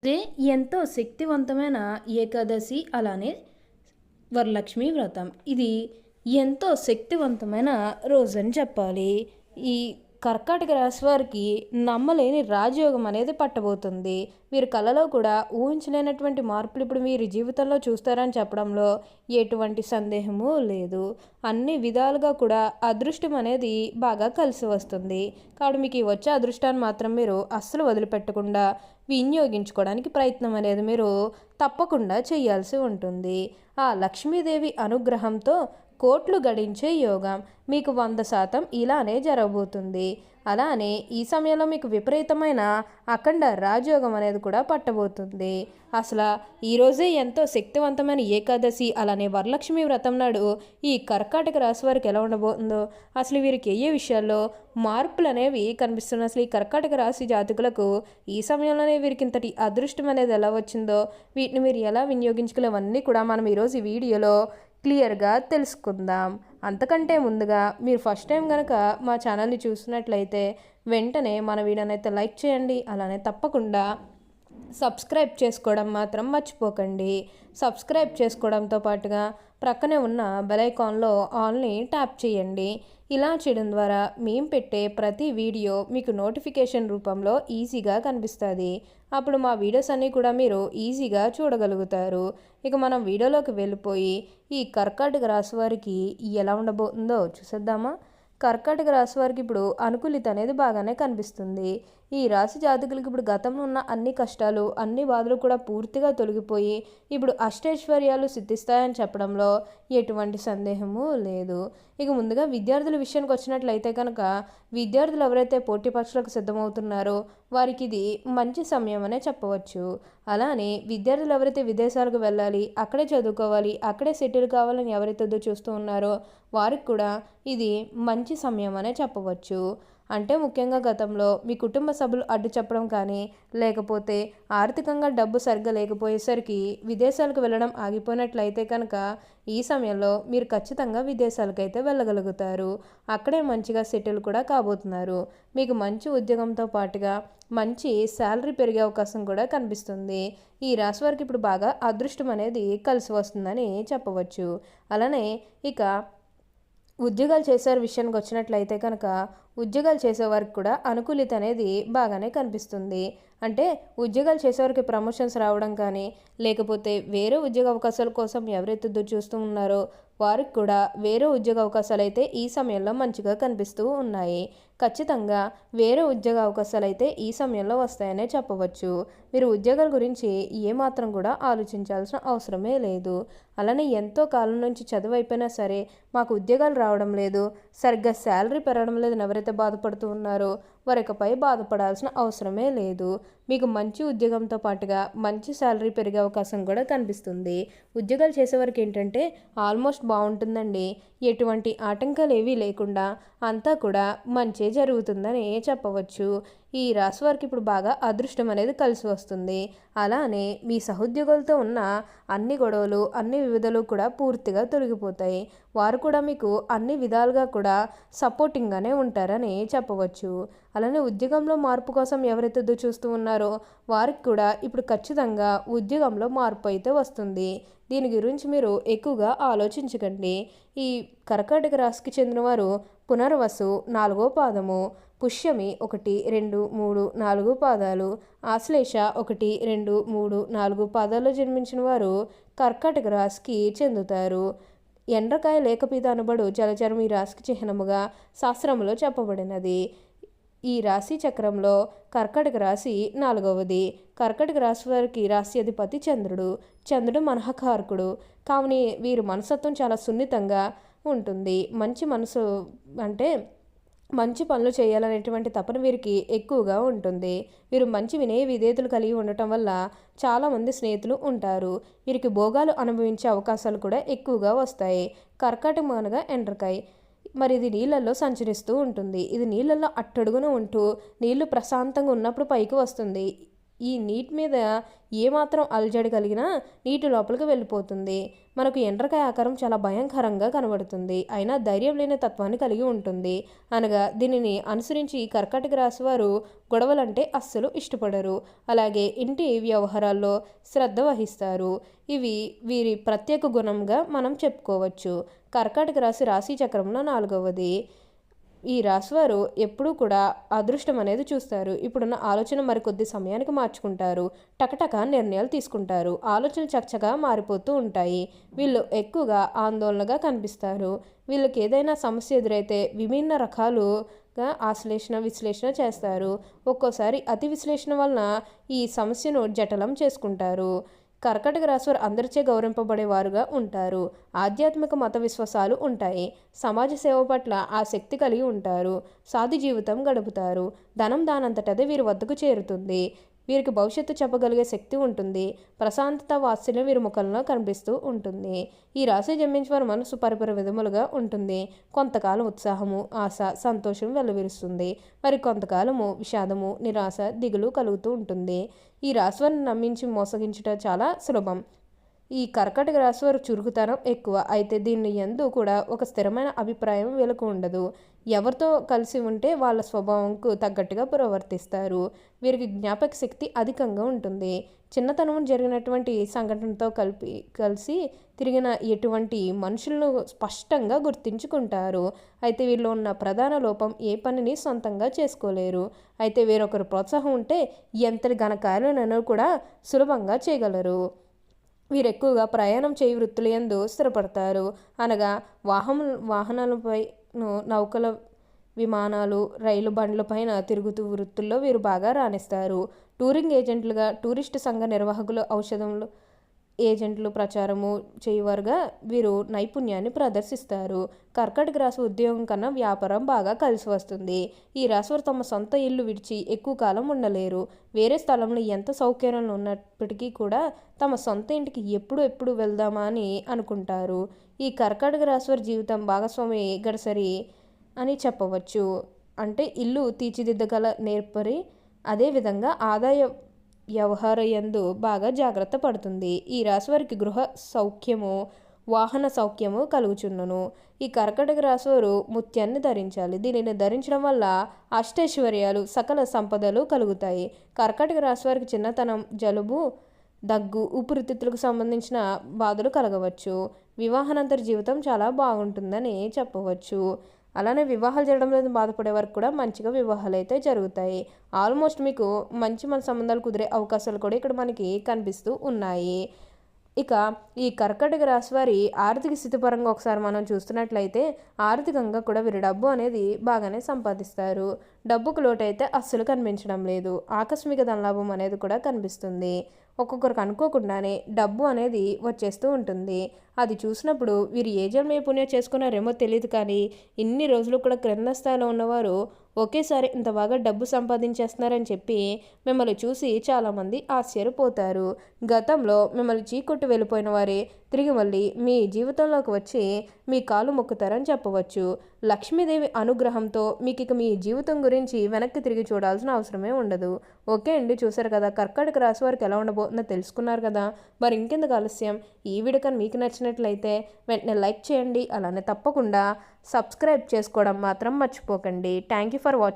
ఇదే ఎంతో శక్తివంతమైన ఏకాదశి అలానే వరలక్ష్మి వ్రతం. ఇది ఎంతో శక్తివంతమైన రోజని చెప్పాలి. ఈ కర్కాటక రాశి వారికి నమ్మలేని రాజయోగం అనేది పట్టబోతుంది. వీరి కళలో కూడా ఊహించలేనటువంటి మార్పులు ఇప్పుడు వీరి జీవితంలో చూస్తారని చెప్పడంలో ఎటువంటి సందేహము లేదు. అన్ని విధాలుగా కూడా అదృష్టం అనేది బాగా కలిసి వస్తుంది. కాబట్టి మీకు ఈ వచ్చే అదృష్టాన్ని మాత్రం మీరు అస్సలు వదిలిపెట్టకుండా వినియోగించుకోవడానికి ప్రయత్నం అనేది మీరు తప్పకుండా చేయాల్సి ఉంటుంది. ఆ లక్ష్మీదేవి అనుగ్రహంతో కోట్లు గడించే యోగం మీకు 100% ఇలానే జరగబోతుంది. అలానే ఈ సమయంలో మీకు విపరీతమైన అఖండ రాజయోగం అనేది కూడా పట్టబోతుంది. అసలు ఈరోజే ఎంతో శక్తివంతమైన ఏకాదశి అలానే వరలక్ష్మి వ్రతం నాడు ఈ కర్కాటక రాశి వారికి ఎలా ఉండబోతుందో, అసలు వీరికి ఏ విషయాల్లో మార్పులు అనేవి కనిపిస్తున్నాయి, అసలు ఈ కర్కాటక రాశి జాతకులకు ఈ సమయంలోనే వీరికి ఇంతటి అదృష్టం అనేది ఎలా వచ్చిందో, వీటిని మీరు ఎలా వినియోగించుకోలేవన్నీ కూడా మనం ఈరోజు ఈ వీడియోలో క్లియర్గా తెలుసుకుందాం. అంతకంటే ముందుగా మీరు ఫస్ట్ టైం కనుక మా ఛానల్ని చూసినట్లయితే వెంటనే మన వీడియోని అయితే లైక్ చేయండి. అలానే తప్పకుండా సబ్స్క్రైబ్ చేసుకోవడం మాత్రం మర్చిపోకండి. సబ్స్క్రైబ్ చేసుకోవడంతో పాటుగా ప్రక్కనే ఉన్న బెల్ ఐకాన్లో ఆల్ని ట్యాప్ చేయండి. ఇలా చేయడం ద్వారా మేము పెట్టే ప్రతి వీడియో మీకు నోటిఫికేషన్ రూపంలో ఈజీగా కనిపిస్తుంది. అప్పుడు మా వీడియోస్ అన్నీ కూడా మీరు ఈజీగా చూడగలుగుతారు. ఇక మనం వీడియోలోకి వెళ్ళిపోయి ఈ కర్కాటక రాశి వారికి ఎలా ఉండబోతుందో చూసేద్దామా. కర్కాటక రాశి వారికి ఇప్పుడు అనుకూలిత అనేది బాగానే కనిపిస్తుంది. ఈ రాశి జాతకులకి ఇప్పుడు గతంలో ఉన్న అన్ని కష్టాలు అన్ని బాధలు కూడా పూర్తిగా తొలగిపోయి ఇప్పుడు అష్టైశ్వర్యాలు సిద్ధిస్తాయని చెప్పడంలో ఎటువంటి సందేహము లేదు. ఇక ముందుగా విద్యార్థుల విషయానికి వచ్చినట్లయితే కనుక విద్యార్థులు ఎవరైతే పోటీ పరీక్షలకు సిద్ధమవుతున్నారో వారికి ఇది మంచి సమయం అనే చెప్పవచ్చు. అలానే విద్యార్థులు ఎవరైతే విదేశాలకు వెళ్ళాలి, అక్కడే చదువుకోవాలి, అక్కడే సెటిల్ కావాలని ఎవరైతే చూస్తూ ఉన్నారో వారికి కూడా ఇది మంచి సమయం అనే చెప్పవచ్చు. అంటే ముఖ్యంగా గతంలో మీ కుటుంబ సభ్యులు అడ్డు చెప్పడం కానీ లేకపోతే ఆర్థికంగా డబ్బు సరిగ్గా లేకపోయేసరికి విదేశాలకు వెళ్ళడం ఆగిపోయినట్లయితే కనుక ఈ సమయంలో మీరు ఖచ్చితంగా విదేశాలకైతే వెళ్ళగలుగుతారు. అక్కడే మంచిగా సెటిల్ కూడా కాబోతున్నారు. మీకు మంచి ఉద్యోగంతో పాటుగా మంచి శాలరీ పెరిగే అవకాశం కూడా కనిపిస్తుంది. ఈ రాశి వారికి ఇప్పుడు బాగా అదృష్టం అనేది కలిసి వస్తుందని చెప్పవచ్చు. అలానే ఇక ఉద్యోగాలు చేసే విషయానికి వచ్చినట్లయితే కనుక ఉద్యోగాలు చేసేవారికి కూడా అనుకూలిత అనేది బాగానే కనిపిస్తుంది. అంటే ఉద్యోగాలు చేసేవారికి ప్రమోషన్స్ రావడం కానీ లేకపోతే వేరే ఉద్యోగ అవకాశాల కోసం ఎవరైతే చూస్తూ ఉన్నారో వారికి కూడా వేరే ఉద్యోగ అవకాశాలు అయితే ఈ సమయంలో మంచిగా కనిపిస్తూ ఉన్నాయి. ఖచ్చితంగా వేరే ఉద్యోగ అవకాశాలు అయితే ఈ సమయంలో వస్తాయనే చెప్పవచ్చు. మీరు ఉద్యోగాల గురించి ఏమాత్రం కూడా ఆలోచించాల్సిన అవసరమే లేదు. అలానే ఎంతో కాలం నుంచి చదువు అయిపోయినా సరే మాకు ఉద్యోగాలు రావడం లేదు, సరిగ్గా శాలరీ పెరగడం లేదని ఎవరైతే బాధపడుతూ ఉన్నారో వారికపై బాధపడాల్సిన అవసరమే లేదు. మీకు మంచి ఉద్యోగంతో పాటుగా మంచి శాలరీ పెరిగే అవకాశం కూడా కనిపిస్తుంది. ఉద్యోగాలు చేసేవారికి ఏంటంటే ఆల్మోస్ట్ బాగుంటుందండి. ఎటువంటి ఆటంకాలు ఏవీ లేకుండా అంతా కూడా మంచి జరుగుతుందని చెప్పవచ్చు. ఈ రాశి వారికి ఇప్పుడు బాగా అదృష్టం అనేది కలిసి వస్తుంది. అలానే మీ సహోద్యోగులతో ఉన్న అన్ని గొడవలు అన్ని వివిధాలు కూడా పూర్తిగా తొలగిపోతాయి. వారు కూడా మీకు అన్ని విధాలుగా కూడా సపోర్టింగ్గానే ఉంటారని చెప్పవచ్చు. అలానే ఉద్యోగంలో మార్పు కోసం ఎవరైతే చూస్తూ ఉన్నారో వారికి కూడా ఇప్పుడు ఖచ్చితంగా ఉద్యోగంలో మార్పు అయితే వస్తుంది. దీని గురించి మీరు ఎక్కువగా ఆలోచించకండి. ఈ కర్కాటక రాశికి చెందినవారు పునర్వసు 4వ పాదము, పుష్యమి 1, 2, 3, 4 పాదాలు, ఆశ్లేష 1, 2, 3, 4 పాదాల్లో జన్మించిన వారు కర్కాటక రాశికి చెందుతారు. ఎండ్రకాయ లేకపీత అనబడు జలచరం ఈ రాశికి చిహ్నముగా శాస్త్రంలో చెప్పబడినది. ఈ రాశి చక్రంలో కర్కాటక రాశి 4వది. కర్కాటక రాశి వారికి రాశి అధిపతి చంద్రుడు. చంద్రుడు మనఃకారకుడు. కావున వీరు మనస్తత్వం చాలా సున్నితంగా ఉంటుంది. మంచి మనసు అంటే మంచి పనులు చేయాలనేటువంటి తపన వీరికి ఎక్కువగా ఉంటుంది. వీరు మంచి వినయ విధేయతలు కలిగి ఉండటం వల్ల చాలామంది స్నేహితులు ఉంటారు. వీరికి భోగాలు అనుభవించే అవకాశాలు కూడా ఎక్కువగా వస్తాయి. కర్కాటకం అనగా ఎండ్రకాయ. మరి ఇది నీళ్ళల్లో సంచరిస్తూ ఉంటుంది. ఇది నీళ్ళల్లో అట్టడుగున ఉంటూ నీళ్లు ప్రశాంతంగా ఉన్నప్పుడు పైకి వస్తుంది. ఈ నీటి మీద ఏమాత్రం అలజడి కలిగినా నీటి లోపలికి వెళ్ళిపోతుంది. మనకు ఎండ్రకాయ ఆకారం చాలా భయంకరంగా కనబడుతుంది, అయినా ధైర్యం లేని తత్వాన్ని కలిగి ఉంటుంది. అనగా దీనిని అనుసరించి కర్కాటక రాశి వారు గొడవలంటే అస్సలు ఇష్టపడరు. అలాగే ఇంటి వ్యవహారాల్లో శ్రద్ధ వహిస్తారు. ఇవి వీరి ప్రత్యేక గుణంగా మనం చెప్పుకోవచ్చు. కర్కాటక రాశి రాశి చక్రంలో 4వది. ఈ రాశివారు ఎప్పుడూ కూడా అదృష్టం అనేది చూస్తారు. ఇప్పుడున్న ఆలోచన మరికొద్ది సమయానికి మార్చుకుంటారు. టకటక నిర్ణయాలు తీసుకుంటారు. ఆలోచనలు చకచకా మారిపోతూ ఉంటాయి. వీళ్ళు ఎక్కువగా ఆందోళనగా కనిపిస్తారు. వీళ్ళకి ఏదైనా సమస్య ఎదురైతే విభిన్న రకాలుగా ఆశ్లేషణ విశ్లేషణ చేస్తారు. ఒక్కోసారి అతి విశ్లేషణ వలన ఈ సమస్యను జటిలం చేసుకుంటారు. కర్కాటక రాశివారు అందరిచే గౌరవింపబడేవారుగా ఉంటారు. ఆధ్యాత్మిక మత విశ్వాసాలు ఉంటాయి. సమాజ సేవ పట్ల ఆసక్తి కలిగి ఉంటారు. సాధు జీవితం గడుపుతారు. ధనం దానంతటదే వీరి వద్దకు చేరుతుంది. వీరికి భవిష్యత్తు చెప్పగలిగే శక్తి ఉంటుంది. ప్రశాంతత వాత్సల్యం వీరి ముఖంలో కనిపిస్తూ ఉంటుంది. ఈ రాశి జన్మించిన వారి మనసు పరిపర విధములుగా ఉంటుంది. కొంతకాలం ఉత్సాహము, ఆశ, సంతోషం వెలువరిస్తుంది. మరి కొంతకాలము విషాదము, నిరాశ, దిగులు కలుగుతూ ఉంటుంది. ఈ రాశివారిని నమ్మించి మోసగించుట చాలా సులభం. ఈ కర్కాటక రాశి వారు చురుకుతనం ఎక్కువ. అయితే దీన్ని యందు కూడా ఒక స్థిరమైన అభిప్రాయం వీళ్ళకు ఉండదు. ఎవరితో కలిసి ఉంటే వాళ్ళ స్వభావంకు తగ్గట్టుగా ప్రవర్తిస్తారు. వీరికి జ్ఞాపక శక్తి అధికంగా ఉంటుంది. చిన్నతనం జరిగినటువంటి సంఘటనతో కలిసి తిరిగిన ఎటువంటి మనుషులను స్పష్టంగా గుర్తించుకుంటారు. అయితే వీరిలో ఉన్న ప్రధాన లోపం ఏ పనిని సొంతంగా చేసుకోలేరు. అయితే వేరొకరు ప్రోత్సాహం ఉంటే ఎంతటి ఘనకార్యాలను కూడా సులభంగా చేయగలరు. వీరు ఎక్కువగా ప్రయాణం చేయి వృత్తుల యందు స్థిరపడతారు. అనగా వాహనాలపై, నౌకల, విమానాలు, రైలు బండ్లపైన తిరుగుతూ వృత్తుల్లో వీరు బాగా రాణిస్తారు. టూరింగ్ ఏజెంట్లుగా, టూరిస్టు సంఘ నిర్వాహకులు, ఔషధములు ఏజెంట్లు ప్రచారము చేయవారుగా వీరు నైపుణ్యాన్ని ప్రదర్శిస్తారు. కర్కాటక రాశి ఉద్యోగం కన్నా వ్యాపారం బాగా కలిసి వస్తుంది. ఈ రాశివారు తమ సొంత ఇల్లు విడిచి ఎక్కువ కాలం ఉండలేరు. వేరే స్థలంలో ఎంత సౌకర్యాలు ఉన్నప్పటికీ కూడా తమ సొంత ఇంటికి ఎప్పుడు వెళ్దామా అని అనుకుంటారు. ఈ కర్కాటక రాశివారి జీవితం భాగస్వామి గడసరి అని చెప్పవచ్చు. అంటే ఇల్లు తీర్చిదిద్దగల నేర్పరి, అదేవిధంగా ఆదాయ వ్యవహార యందు బాగా జాగ్రత్త పడుతుంది. ఈ రాశివారికి గృహ సౌఖ్యము, వాహన సౌఖ్యము కలుగుచున్నను. ఈ కర్కాటక రాశివారు ముత్యాన్ని ధరించాలి. దీనిని ధరించడం వల్ల అష్టైశ్వర్యాలు, సకల సంపదలు కలుగుతాయి. కర్కాటక రాశివారికి చిన్నతనం, జలుబు, దగ్గు, ఊపిరితిత్తులకు సంబంధించిన బాధలు కలగవచ్చు. వివాహానంతర జీవితం చాలా బాగుంటుందని చెప్పవచ్చు. అలానే వివాహాలు జరగడం లేదు బాధపడే వరకు కూడా మంచిగా వివాహాలు అయితే జరుగుతాయి. ఆల్మోస్ట్ మీకు మంచి మన సంబంధాలు కుదిరే అవకాశాలు కూడా ఇక్కడ మనకి కనిపిస్తూ ఉన్నాయి. ఇక ఈ కర్కాటక రాశి వారి ఆర్థిక స్థితి పరంగా ఒకసారి మనం చూస్తున్నట్లయితే ఆర్థికంగా కూడా వీరు డబ్బు అనేది బాగానే సంపాదిస్తారు. డబ్బుకు లోటు అయితే అస్సలు కనిపించడం లేదు. ఆకస్మిక ధనలాభం అనేది కూడా కనిపిస్తుంది. ఒక్కొక్కరికి అనుకోకుండానే డబ్బు అనేది వచ్చేస్తూ ఉంటుంది. అది చూసినప్పుడు వీరు ఏ జన్మ పుణ్యం చేసుకున్నారేమో తెలియదు, కానీ ఇన్ని రోజులు కూడా క్రింద స్థాయిలో ఉన్నవారు ఒకేసారి ఇంత బాగా డబ్బు సంపాదించేస్తున్నారని చెప్పి మిమ్మల్ని చూసి చాలామంది ఆశ్చర్యపోతారు. గతంలో మిమ్మల్ని చీకొట్టు వెళ్ళిపోయిన వారే తిరిగి మళ్ళీ మీ జీవితంలోకి వచ్చి మీ కాలు మొక్కుతారని చెప్పవచ్చు. లక్ష్మీదేవి అనుగ్రహంతో మీకు ఇక మీ జీవితం గురించి వెనక్కి తిరిగి చూడాల్సిన అవసరమే ఉండదు. ఓకే అండి, చూసారు కదా కర్కాటక రాశి వారికి ఎలా ఉండబోతుందో తెలుసుకున్నారు కదా. మరి ఇంకెందుకు ఆలస్యం, ఈ వీడియో కానీ మీకు నచ్చినట్లయితే వెంటనే లైక్ చేయండి. అలానే తప్పకుండా సబ్స్క్రైబ్ చేసుకోవడం మాత్రం మర్చిపోకండి. Thank you for watching.